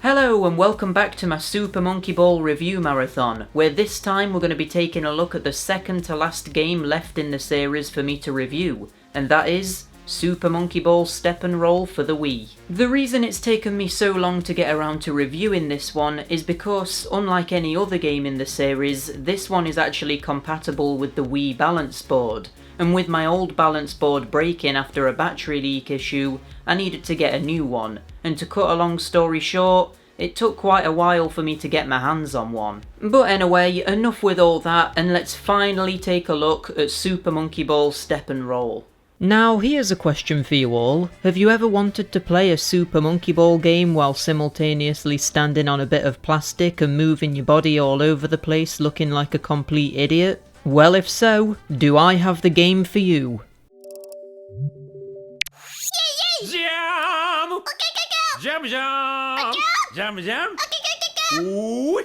Hello and welcome back to my Super Monkey Ball review marathon, where this time we're going to be taking a look at the second to last game left in the series for me to review, and that is Super Monkey Ball Step and Roll for the Wii. The reason it's taken me so long to get around to reviewing this one is because, unlike any other game in the series, this one is actually compatible with the Wii balance board. And with my old balance board breaking after a battery leak issue, I needed to get a new one, and to cut a long story short, it took quite a while for me to get my hands on one. But anyway, enough with all that, and let's finally take a look at Super Monkey Ball Step and Roll. Now, here's a question for you all. Have you ever wanted to play a Super Monkey Ball game while simultaneously standing on a bit of plastic and moving your body all over the place looking like a complete idiot? Well, if so, do I have the game for you? Jam! Jam jam! Jam jam! Ooh!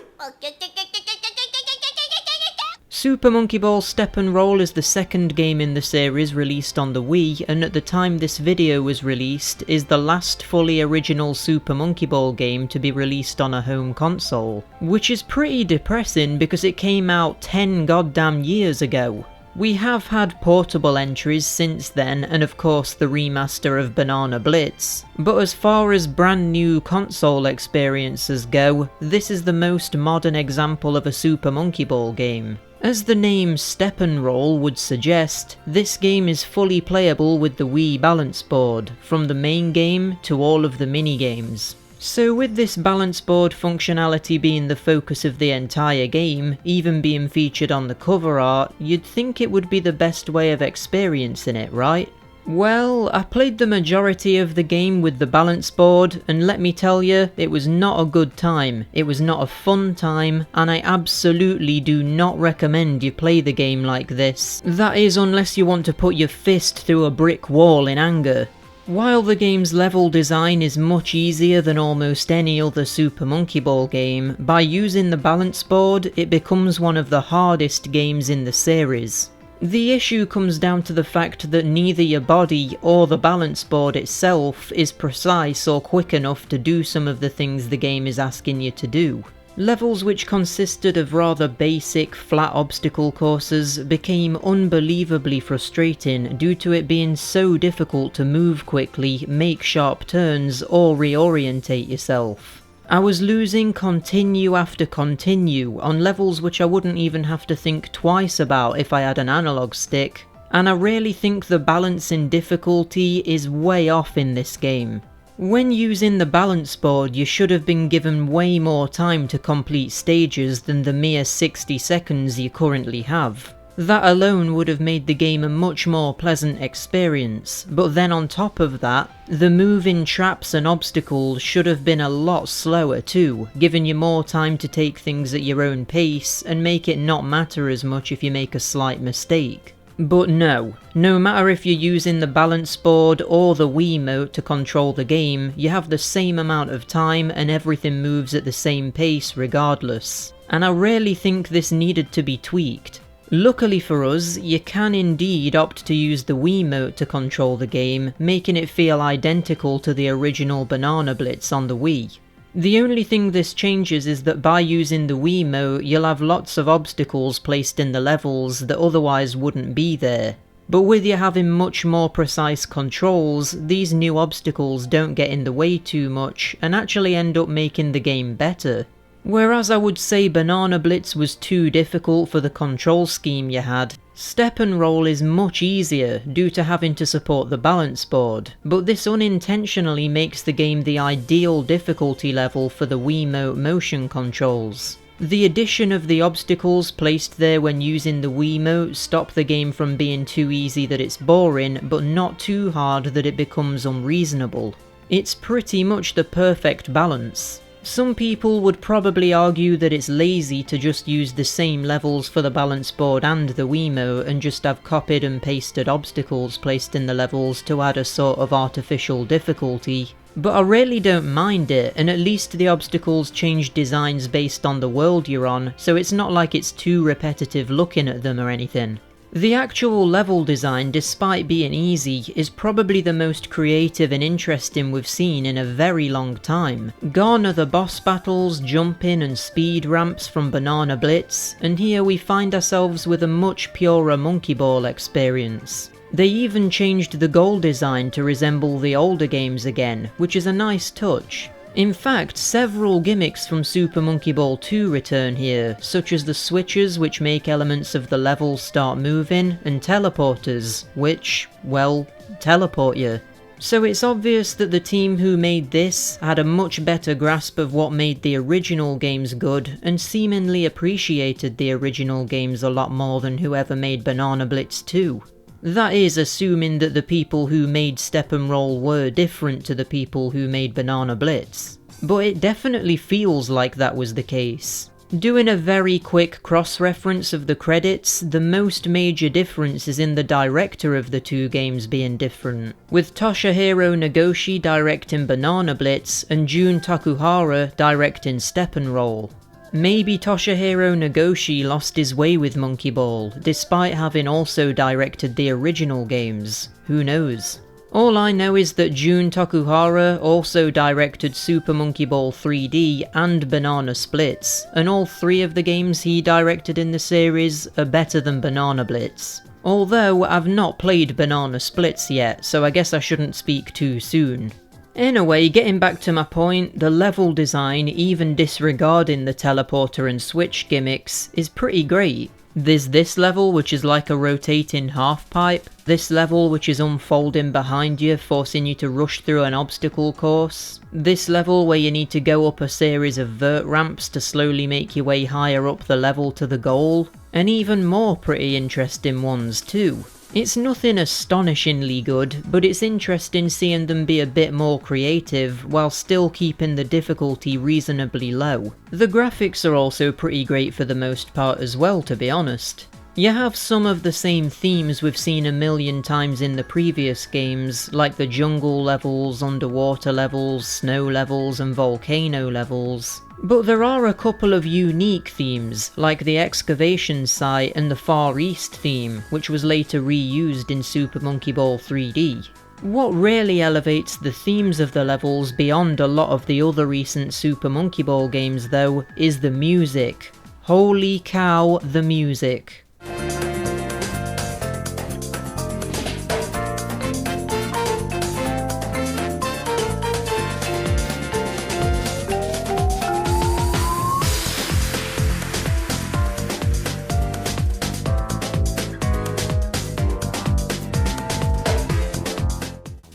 Super Monkey Ball Step and Roll is the second game in the series released on the Wii, and at the time this video was released, is the last fully original Super Monkey Ball game to be released on a home console. Which is pretty depressing because it came out 10 goddamn years ago. We have had portable entries since then, and of course the remaster of Banana Blitz, but as far as brand new console experiences go, this is the most modern example of a Super Monkey Ball game. As the name Step and Roll would suggest, this game is fully playable with the Wii balance board, from the main game to all of the mini-games. So with this balance board functionality being the focus of the entire game, even being featured on the cover art, you'd think it would be the best way of experiencing it, right? Well, I played the majority of the game with the balance board, and let me tell you, it was not a good time, it was not a fun time, and I absolutely do not recommend you play the game like this. That is, unless you want to put your fist through a brick wall in anger. While the game's level design is much easier than almost any other Super Monkey Ball game, by using the balance board, it becomes one of the hardest games in the series. The issue comes down to the fact that neither your body or the balance board itself is precise or quick enough to do some of the things the game is asking you to do. Levels which consisted of rather basic, flat obstacle courses became unbelievably frustrating due to it being so difficult to move quickly, make sharp turns, or reorientate yourself. I was losing continue after continue on levels which I wouldn't even have to think twice about if I had an analog stick, and I really think the balance in difficulty is way off in this game. When using the balance board, you should have been given way more time to complete stages than the mere 60 seconds you currently have. That alone would have made the game a much more pleasant experience, but then on top of that, the moving traps and obstacles should have been a lot slower too, giving you more time to take things at your own pace and make it not matter as much if you make a slight mistake. But no matter if you're using the balance board or the Wiimote to control the game, you have the same amount of time and everything moves at the same pace regardless. And I really think this needed to be tweaked. Luckily for us, you can indeed opt to use the Wiimote to control the game, making it feel identical to the original Banana Blitz on the Wii. The only thing this changes is that by using the Wiimote, you'll have lots of obstacles placed in the levels that otherwise wouldn't be there. But with you having much more precise controls, these new obstacles don't get in the way too much and actually end up making the game better. Whereas I would say Banana Blitz was too difficult for the control scheme you had, Step and Roll is much easier due to having to support the balance board, but this unintentionally makes the game the ideal difficulty level for the Wiimote motion controls. The addition of the obstacles placed there when using the Wiimote stop the game from being too easy that it's boring, but not too hard that it becomes unreasonable. It's pretty much the perfect balance. Some people would probably argue that it's lazy to just use the same levels for the balance board and the Wiimote and just have copied and pasted obstacles placed in the levels to add a sort of artificial difficulty. But I really don't mind it, and at least the obstacles change designs based on the world you're on, so it's not like it's too repetitive looking at them or anything. The actual level design, despite being easy, is probably the most creative and interesting we've seen in a very long time. Gone are the boss battles, jumping and speed ramps from Banana Blitz, and here we find ourselves with a much purer Monkey Ball experience. They even changed the goal design to resemble the older games again, which is a nice touch. In fact, several gimmicks from Super Monkey Ball 2 return here, such as the switches which make elements of the level start moving, and teleporters, which, well, teleport you. So it's obvious that the team who made this had a much better grasp of what made the original games good, and seemingly appreciated the original games a lot more than whoever made Banana Blitz 2. That is, assuming that the people who made Step and Roll were different to the people who made Banana Blitz. But it definitely feels like that was the case. Doing a very quick cross-reference of the credits, the most major difference is in the director of the two games being different, with Toshihiro Nagoshi directing Banana Blitz and Jun Takuhara directing Step and Roll. Maybe Toshihiro Nagoshi lost his way with Monkey Ball, despite having also directed the original games. Who knows? All I know is that Jun Takuhara also directed Super Monkey Ball 3D and Banana Splits, and all three of the games he directed in the series are better than Banana Blitz. Although I've not played Banana Splits yet, so I guess I shouldn't speak too soon. Anyway, getting back to my point, the level design, even disregarding the teleporter and switch gimmicks, is pretty great. There's this level which is like a rotating half pipe, this level which is unfolding behind you, forcing you to rush through an obstacle course, this level where you need to go up a series of vert ramps to slowly make your way higher up the level to the goal, and even more pretty interesting ones too. It's nothing astonishingly good, but it's interesting seeing them be a bit more creative while still keeping the difficulty reasonably low. The graphics are also pretty great for the most part as well, to be honest. You have some of the same themes we've seen a million times in the previous games, like the jungle levels, underwater levels, snow levels and volcano levels. But there are a couple of unique themes, like the excavation site and the Far East theme, which was later reused in Super Monkey Ball 3D. What really elevates the themes of the levels beyond a lot of the other recent Super Monkey Ball games though, is the music. Holy cow, the music.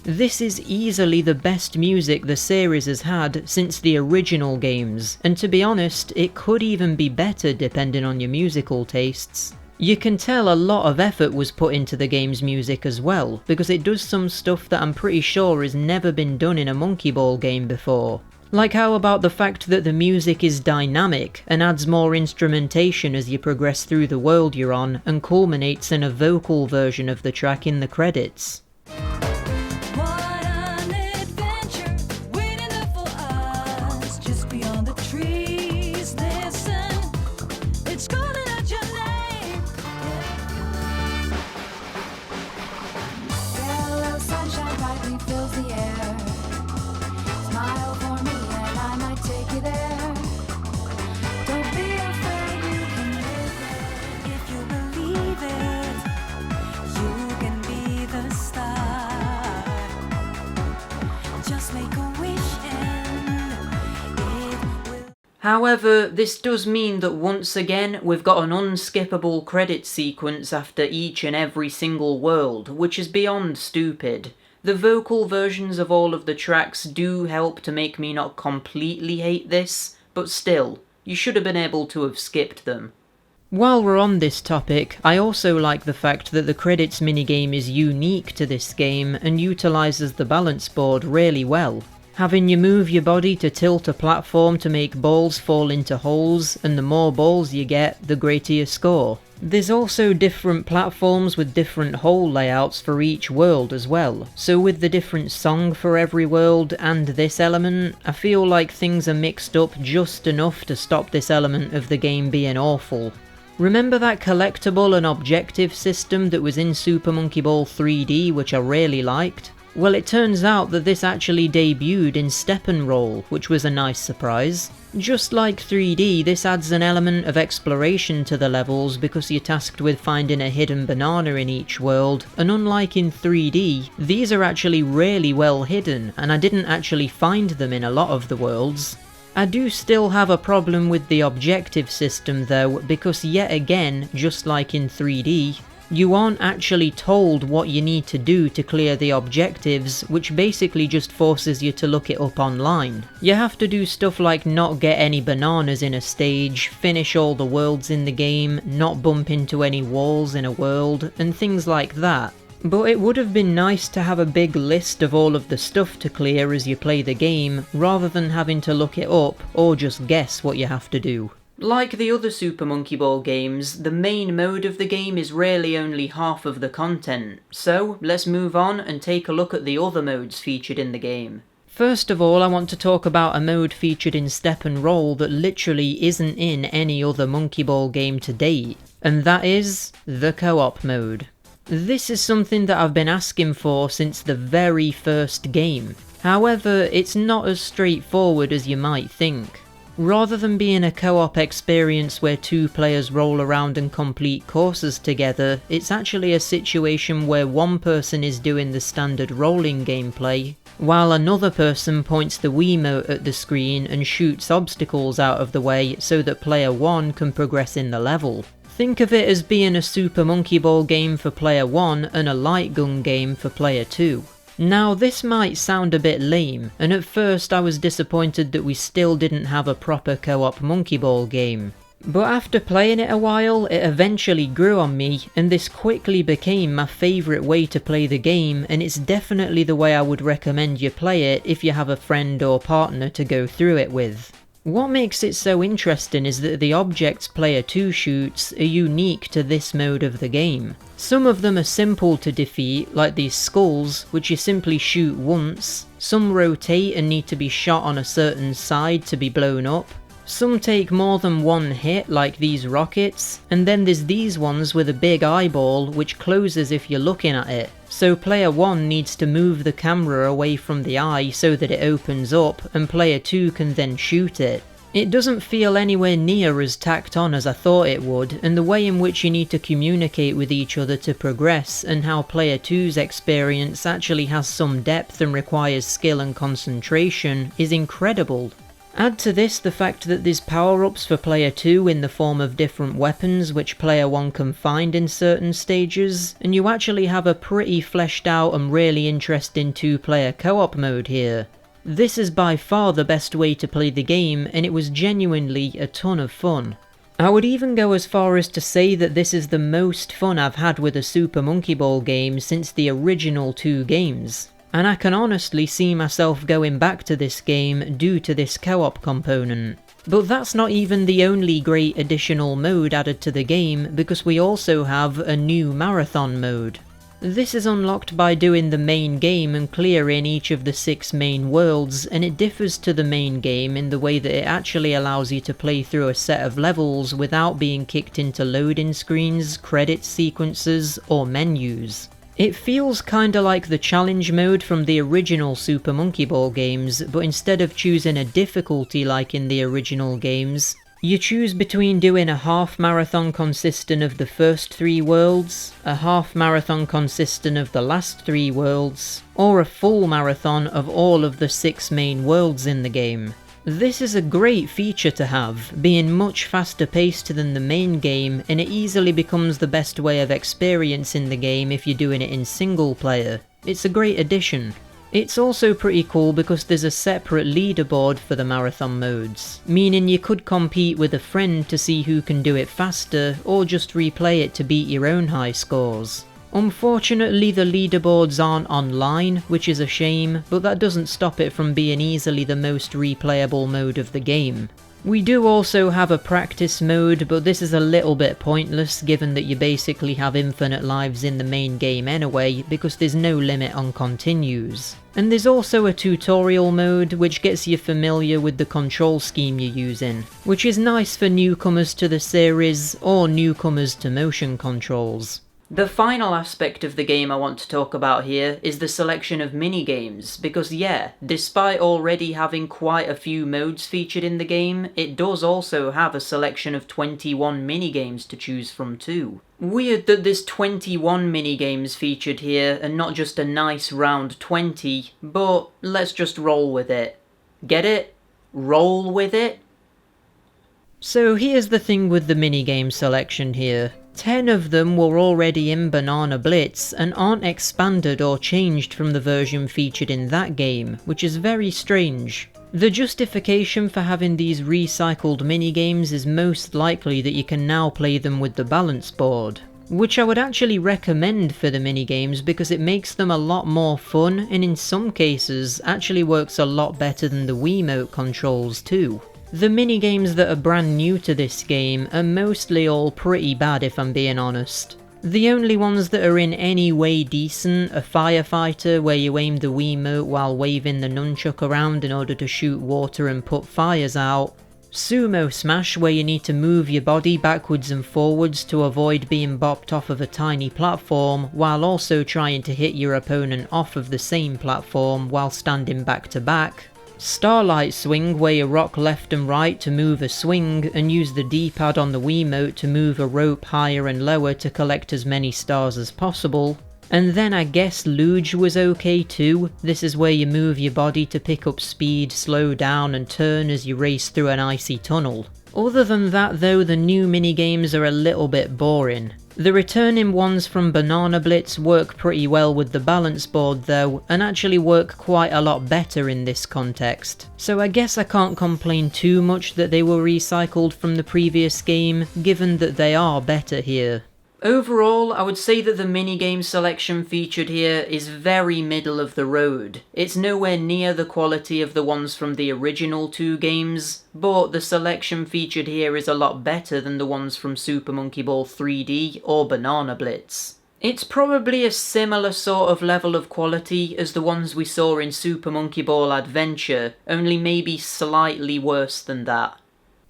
This is easily the best music the series has had since the original games, and to be honest, it could even be better depending on your musical tastes. You can tell a lot of effort was put into the game's music as well, because it does some stuff that I'm pretty sure has never been done in a Monkey Ball game before. Like how about the fact that the music is dynamic and adds more instrumentation as you progress through the world you're on, and culminates in a vocal version of the track in the credits. However, this does mean that once again we've got an unskippable credit sequence after each and every single world, which is beyond stupid. The vocal versions of all of the tracks do help to make me not completely hate this, but still, you should have been able to have skipped them. While we're on this topic, I also like the fact that the credits minigame is unique to this game and utilises the balance board really well. Having you move your body to tilt a platform to make balls fall into holes, and the more balls you get, the greater your score. There's also different platforms with different hole layouts for each world as well, so with the different song for every world and this element, I feel like things are mixed up just enough to stop this element of the game being awful. Remember that collectible and objective system that was in Super Monkey Ball 3D which I really liked? Well, it turns out that this actually debuted in Step and Roll, which was a nice surprise. Just like 3D, this adds an element of exploration to the levels because you're tasked with finding a hidden banana in each world, and unlike in 3D, these are actually really well hidden, and I didn't actually find them in a lot of the worlds. I do still have a problem with the objective system though, because yet again, just like in 3D, you aren't actually told what you need to do to clear the objectives, which basically just forces you to look it up online. You have to do stuff like not get any bananas in a stage, finish all the worlds in the game, not bump into any walls in a world, and things like that. But it would have been nice to have a big list of all of the stuff to clear as you play the game, rather than having to look it up or just guess what you have to do. Like the other Super Monkey Ball games, the main mode of the game is really only half of the content, so let's move on and take a look at the other modes featured in the game. First of all, I want to talk about a mode featured in Step and Roll that literally isn't in any other Monkey Ball game to date, and that is the co-op mode. This is something that I've been asking for since the very first game. However, it's not as straightforward as you might think. Rather than being a co-op experience where two players roll around and complete courses together, it's actually a situation where one person is doing the standard rolling gameplay, while another person points the Wiimote at the screen and shoots obstacles out of the way so that player 1 can progress in the level. Think of it as being a Super Monkey Ball game for player 1 and a light gun game for player 2. Now this might sound a bit lame, and at first I was disappointed that we still didn't have a proper co-op Monkey Ball game. But after playing it a while, it eventually grew on me, and this quickly became my favourite way to play the game, and it's definitely the way I would recommend you play it if you have a friend or partner to go through it with. What makes it so interesting is that the objects player 2 shoots are unique to this mode of the game. Some of them are simple to defeat, like these skulls, which you simply shoot once. Some rotate and need to be shot on a certain side to be blown up. Some take more than one hit, like these rockets, and then there's these ones with a big eyeball which closes if you're looking at it. So player 1 needs to move the camera away from the eye so that it opens up, and player 2 can then shoot it. It doesn't feel anywhere near as tacked on as I thought it would, and the way in which you need to communicate with each other to progress, and how player 2's experience actually has some depth and requires skill and concentration, is incredible. Add to this the fact that there's power-ups for player 2 in the form of different weapons which player 1 can find in certain stages, and you actually have a pretty fleshed out and really interesting 2-player co-op mode here. This is by far the best way to play the game, and it was genuinely a ton of fun. I would even go as far as to say that this is the most fun I've had with a Super Monkey Ball game since the original 2 games. And I can honestly see myself going back to this game due to this co-op component. But that's not even the only great additional mode added to the game, because we also have a new marathon mode. This is unlocked by doing the main game and clearing each of the 6 main worlds, and it differs to the main game in the way that it actually allows you to play through a set of levels without being kicked into loading screens, credit sequences, or menus. It feels kinda like the challenge mode from the original Super Monkey Ball games, but instead of choosing a difficulty like in the original games, you choose between doing a half marathon consisting of the first 3 worlds, a half marathon consisting of the last 3 worlds, or a full marathon of all of the 6 main worlds in the game. This is a great feature to have, being much faster paced than the main game, and it easily becomes the best way of experiencing the game if you're doing it in single player. It's a great addition. It's also pretty cool because there's a separate leaderboard for the marathon modes, meaning you could compete with a friend to see who can do it faster, or just replay it to beat your own high scores. Unfortunately, the leaderboards aren't online, which is a shame, but that doesn't stop it from being easily the most replayable mode of the game. We do also have a practice mode, but this is a little bit pointless given that you basically have infinite lives in the main game anyway, because there's no limit on continues. And there's also a tutorial mode, which gets you familiar with the control scheme you're using, which is nice for newcomers to the series, or newcomers to motion controls. The final aspect of the game I want to talk about here is the selection of minigames, because yeah, despite already having quite a few modes featured in the game, it does also have a selection of 21 minigames to choose from too. Weird that there's 21 minigames featured here and not just a nice round 20, but let's just roll with it. Get it? Roll with it? So here's the thing with the minigame selection here. 10 of them were already in Banana Blitz and aren't expanded or changed from the version featured in that game, which is very strange. The justification for having these recycled minigames is most likely that you can now play them with the balance board, which I would actually recommend for the minigames because it makes them a lot more fun and in some cases actually works a lot better than the Wiimote controls too. The minigames that are brand new to this game are mostly all pretty bad if I'm being honest. The only ones that are in any way decent are Firefighter, where you aim the Wiimote while waving the nunchuck around in order to shoot water and put fires out, Sumo Smash, where you need to move your body backwards and forwards to avoid being bopped off of a tiny platform while also trying to hit your opponent off of the same platform while standing back to back, Starlight Swing, where you rock left and right to move a swing and use the D-pad on the Wiimote to move a rope higher and lower to collect as many stars as possible. And then I guess Luge was okay too. This is where you move your body to pick up speed, slow down and turn as you race through an icy tunnel. Other than that though, the new minigames are a little bit boring. The returning ones from Banana Blitz work pretty well with the balance board though, and actually work quite a lot better in this context. So I guess I can't complain too much that they were recycled from the previous game, given that they are better here. Overall, I would say that the minigame selection featured here is very middle of the road. It's nowhere near the quality of the ones from the original two games, but the selection featured here is a lot better than the ones from Super Monkey Ball 3D or Banana Blitz. It's probably a similar sort of level of quality as the ones we saw in Super Monkey Ball Adventure, only maybe slightly worse than that.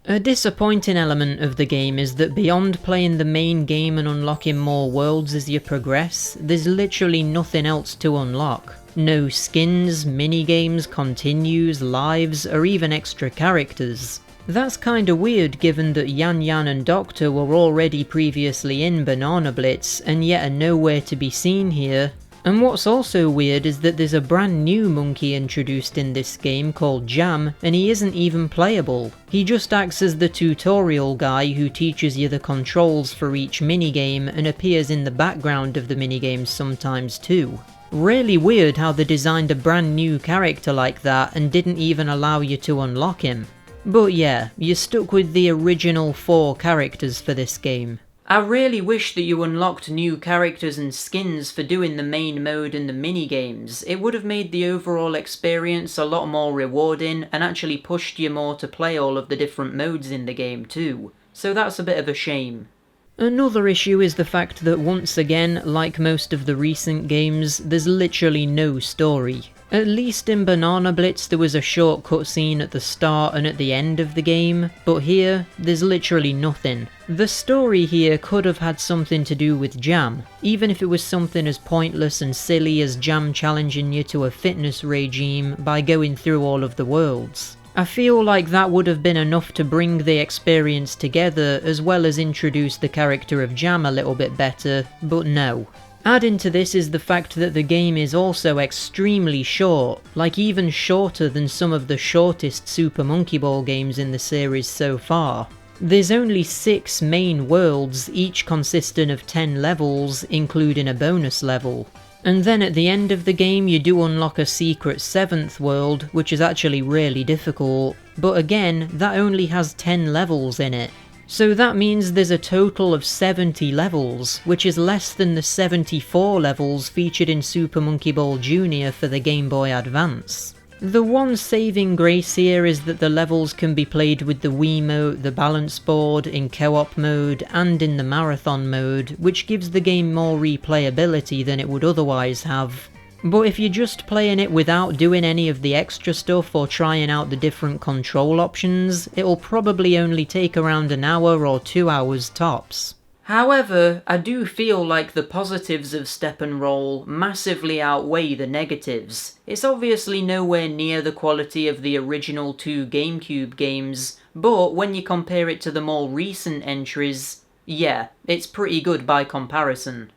A disappointing element of the game is that beyond playing the main game and unlocking more worlds as you progress, there's literally nothing else to unlock. No skins, minigames, continues, lives, or even extra characters. That's kinda weird given that Yan Yan and Doctor were already previously in Banana Blitz and yet are nowhere to be seen here. And what's also weird is that there's a brand new monkey introduced in this game called Jam, and he isn't even playable. He just acts as the tutorial guy who teaches you the controls for each minigame and appears in the background of the minigames sometimes too. Really weird how they designed a brand new character like that and didn't even allow you to unlock him. But yeah, you're stuck with the original 4 characters for this game. I really wish that you unlocked new characters and skins for doing the main mode and the minigames. It would have made the overall experience a lot more rewarding and actually pushed you more to play all of the different modes in the game too. So that's a bit of a shame. Another issue is the fact that once again, like most of the recent games, there's literally no story. At least in Banana Blitz there was a short cutscene at the start and at the end of the game, but here, there's literally nothing. The story here could have had something to do with Jam, even if it was something as pointless and silly as Jam challenging you to a fitness regime by going through all of the worlds. I feel like that would have been enough to bring the experience together as well as introduce the character of Jam a little bit better, but no. Adding to this is the fact that the game is also extremely short, like even shorter than some of the shortest Super Monkey Ball games in the series so far. There's only 6 main worlds, each consisting of 10 levels, including a bonus level. And then at the end of the game you do unlock a secret 7th world, which is actually really difficult, but again, that only has 10 levels in it. So that means there's a total of 70 levels, which is less than the 74 levels featured in Super Monkey Ball Jr. for the Game Boy Advance. The one saving grace here is that the levels can be played with the Wiimote, the balance board, in co-op mode, and in the marathon mode, which gives the game more replayability than it would otherwise have. But if you're just playing it without doing any of the extra stuff or trying out the different control options, it'll probably only take around an hour or 2 hours tops. However, I do feel like the positives of Step and Roll massively outweigh the negatives. It's obviously nowhere near the quality of the original 2 GameCube games, but when you compare it to the more recent entries, yeah, it's pretty good by comparison.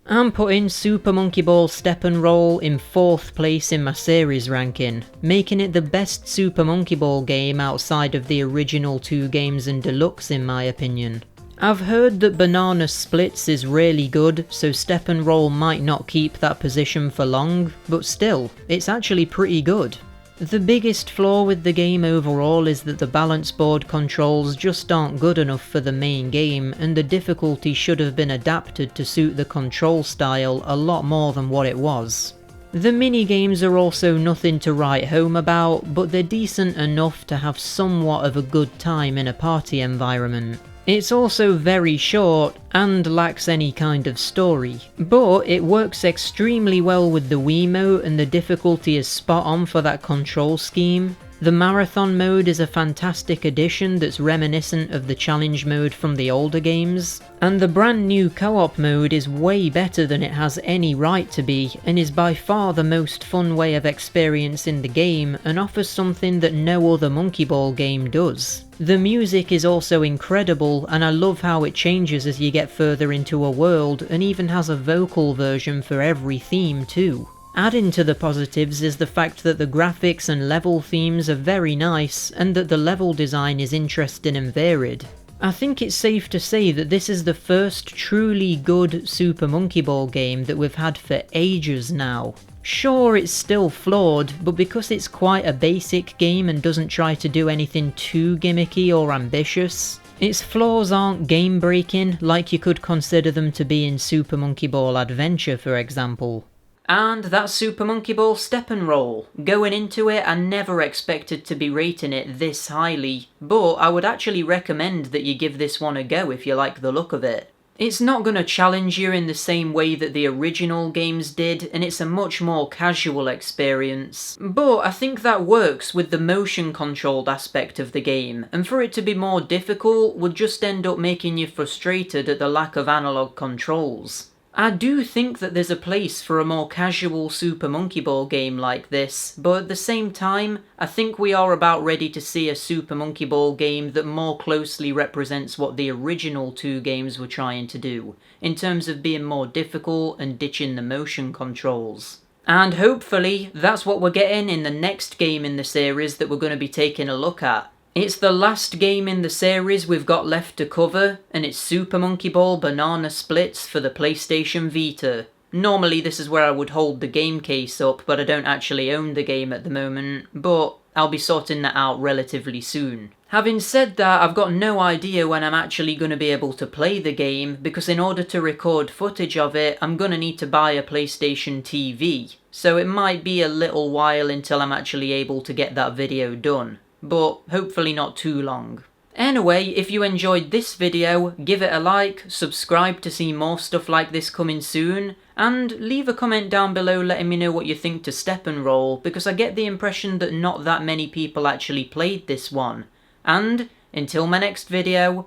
I'm putting Super Monkey Ball Step and Roll in 4th place in my series ranking, making it the best Super Monkey Ball game outside of the original 2 games and Deluxe in my opinion. I've heard that Banana Splits is really good, so Step and Roll might not keep that position for long, but still, it's actually pretty good. The biggest flaw with the game overall is that the balance board controls just aren't good enough for the main game, and the difficulty should have been adapted to suit the control style a lot more than what it was. The minigames are also nothing to write home about, but they're decent enough to have somewhat of a good time in a party environment. It's also very short and lacks any kind of story, but it works extremely well with the Wiimote and the difficulty is spot on for that control scheme. The marathon mode is a fantastic addition that's reminiscent of the challenge mode from the older games, and the brand new co-op mode is way better than it has any right to be, and is by far the most fun way of experiencing the game, and offers something that no other Monkey Ball game does. The music is also incredible, and I love how it changes as you get further into a world, and even has a vocal version for every theme too. Adding to the positives is the fact that the graphics and level themes are very nice, and that the level design is interesting and varied. I think it's safe to say that this is the first truly good Super Monkey Ball game that we've had for ages now. Sure, it's still flawed, but because it's quite a basic game and doesn't try to do anything too gimmicky or ambitious, its flaws aren't game-breaking like you could consider them to be in Super Monkey Ball Adventure, for example. And that's Super Monkey Ball Step and Roll. Going into it, I never expected to be rating it this highly, but I would actually recommend that you give this one a go if you like the look of it. It's not going to challenge you in the same way that the original games did, and it's a much more casual experience. But I think that works with the motion-controlled aspect of the game, and for it to be more difficult would just end up making you frustrated at the lack of analog controls. I do think that there's a place for a more casual Super Monkey Ball game like this, but at the same time, I think we are about ready to see a Super Monkey Ball game that more closely represents what the original 2 games were trying to do, in terms of being more difficult and ditching the motion controls. And hopefully, that's what we're getting in the next game in the series that we're going to be taking a look at. It's the last game in the series we've got left to cover, and it's Super Monkey Ball Banana Splits for the PlayStation Vita. Normally this is where I would hold the game case up, but I don't actually own the game at the moment, but I'll be sorting that out relatively soon. Having said that, I've got no idea when I'm actually going to be able to play the game, because in order to record footage of it, I'm going to need to buy a PlayStation TV, so it might be a little while until I'm actually able to get that video done. But hopefully not too long. Anyway, if you enjoyed this video, give it a like, subscribe to see more stuff like this coming soon, and leave a comment down below letting me know what you think to Step and Roll, because I get the impression that not that many people actually played this one. And, until my next video,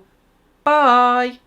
bye!